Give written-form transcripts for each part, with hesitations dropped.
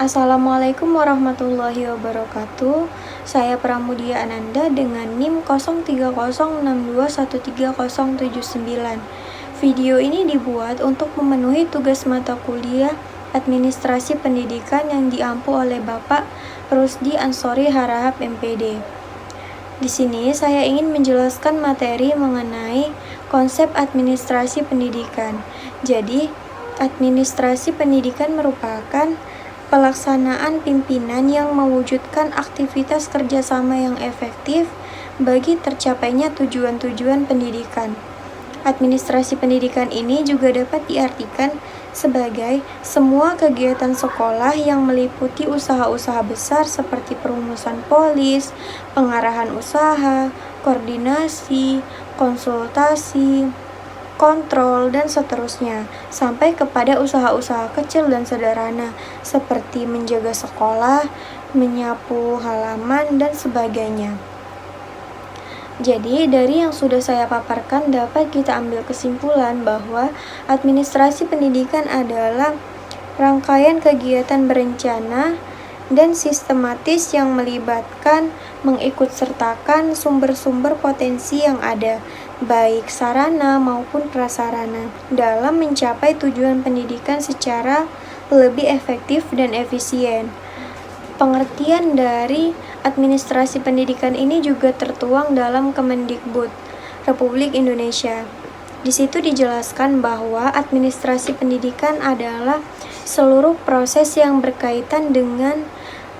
Assalamualaikum warahmatullahi wabarakatuh. Saya Pramudia Ananda dengan NIM 0306213079. Video ini dibuat untuk memenuhi tugas mata kuliah Administrasi Pendidikan yang diampu oleh Bapak Rusdi Ansori Harahap MPD. Di sini saya ingin menjelaskan materi mengenai konsep administrasi pendidikan. Jadi, administrasi pendidikan merupakan pelaksanaan pimpinan yang mewujudkan aktivitas kerjasama yang efektif bagi tercapainya tujuan-tujuan pendidikan. Administrasi pendidikan ini juga dapat diartikan sebagai semua kegiatan sekolah yang meliputi usaha-usaha besar seperti perumusan polis, pengarahan usaha, koordinasi, konsultasi, kontrol, dan seterusnya, sampai kepada usaha-usaha kecil dan sederhana seperti menjaga sekolah, menyapu halaman, dan sebagainya. Jadi, dari yang sudah saya paparkan dapat kita ambil kesimpulan bahwa administrasi pendidikan adalah rangkaian kegiatan berencana dan sistematis yang melibatkan mengikutsertakan sumber-sumber potensi yang ada, baik sarana maupun prasarana, dalam mencapai tujuan pendidikan secara lebih efektif dan efisien. Pengertian dari administrasi pendidikan ini juga tertuang dalam Kemendikbud Republik Indonesia. Di situ dijelaskan bahwa administrasi pendidikan adalah seluruh proses yang berkaitan dengan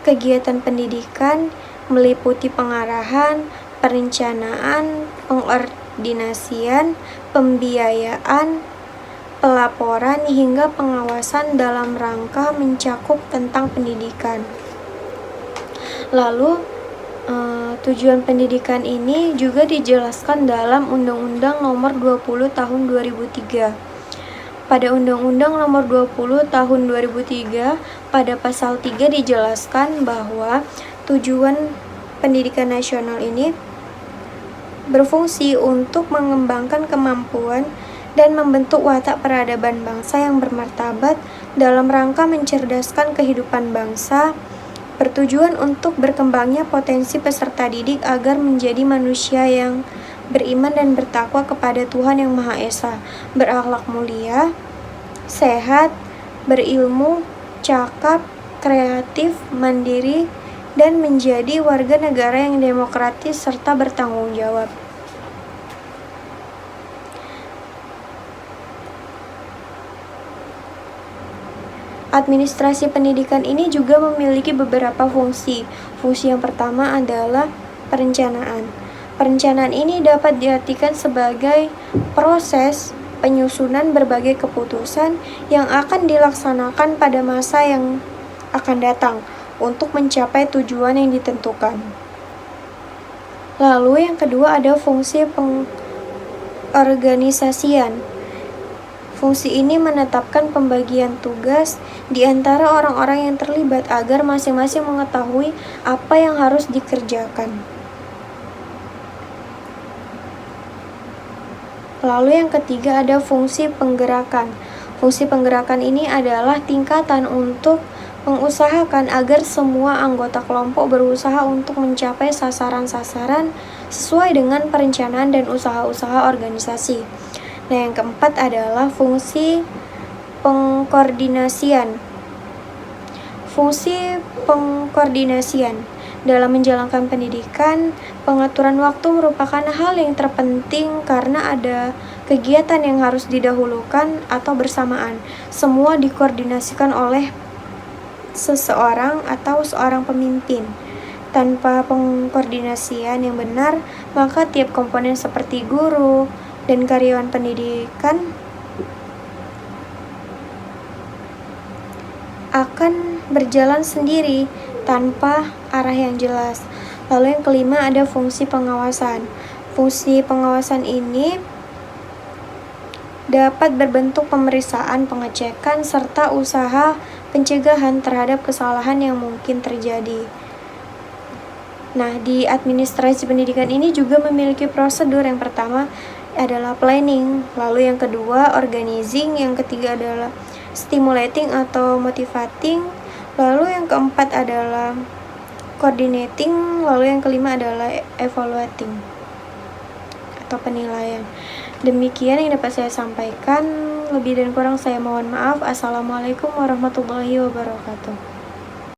kegiatan pendidikan, meliputi pengarahan, perencanaan, pengordinasian, pembiayaan, pelaporan, hingga pengawasan dalam rangka mencakup tentang pendidikan. Lalu, tujuan pendidikan ini juga dijelaskan dalam Undang-Undang Nomor 20 Tahun 2003. Pada Undang-Undang Nomor 20 Tahun 2003, pada pasal 3 dijelaskan bahwa tujuan pendidikan nasional ini berfungsi untuk mengembangkan kemampuan dan membentuk watak peradaban bangsa yang bermartabat dalam rangka mencerdaskan kehidupan bangsa, bertujuan untuk berkembangnya potensi peserta didik agar menjadi manusia yang beriman dan bertakwa kepada Tuhan Yang Maha Esa, berakhlak mulia, sehat, berilmu, cakap, kreatif, mandiri, dan menjadi warga negara yang demokratis serta bertanggung jawab. Administrasi pendidikan ini juga memiliki beberapa fungsi. Fungsi yang pertama adalah perencanaan. Perencanaan ini dapat diartikan sebagai proses penyusunan berbagai keputusan yang akan dilaksanakan pada masa yang akan datang untuk mencapai tujuan yang ditentukan. Lalu yang kedua ada fungsi pengorganisasian. Fungsi ini menetapkan pembagian tugas di antara orang-orang yang terlibat agar masing-masing mengetahui apa yang harus dikerjakan. Lalu yang ketiga ada fungsi penggerakan. Fungsi penggerakan ini adalah tingkatan untuk mengusahakan agar semua anggota kelompok berusaha untuk mencapai sasaran-sasaran sesuai dengan perencanaan dan usaha-usaha organisasi. Nah, yang keempat adalah fungsi pengkoordinasian. Fungsi pengkoordinasian dalam menjalankan pendidikan, pengaturan waktu merupakan hal yang terpenting karena ada kegiatan yang harus didahulukan atau bersamaan. Semua dikoordinasikan oleh seseorang atau seorang pemimpin. Tanpa pengkoordinasian yang benar, maka tiap komponen seperti guru dan karyawan pendidikan akan berjalan sendiri tanpa arah yang jelas. Lalu yang kelima ada fungsi pengawasan. Fungsi pengawasan ini dapat berbentuk pemeriksaan, pengecekan, serta usaha pencegahan terhadap kesalahan yang mungkin terjadi. Nah, di administrasi pendidikan ini juga memiliki prosedur. Yang pertama adalah planning, lalu yang kedua organizing, yang ketiga adalah stimulating atau motivating, Lalu yang keempat adalah coordinating, lalu yang kelima adalah evaluating atau penilaian. Demikian yang dapat saya sampaikan, lebih dan kurang saya mohon maaf. Assalamualaikum warahmatullahi wabarakatuh.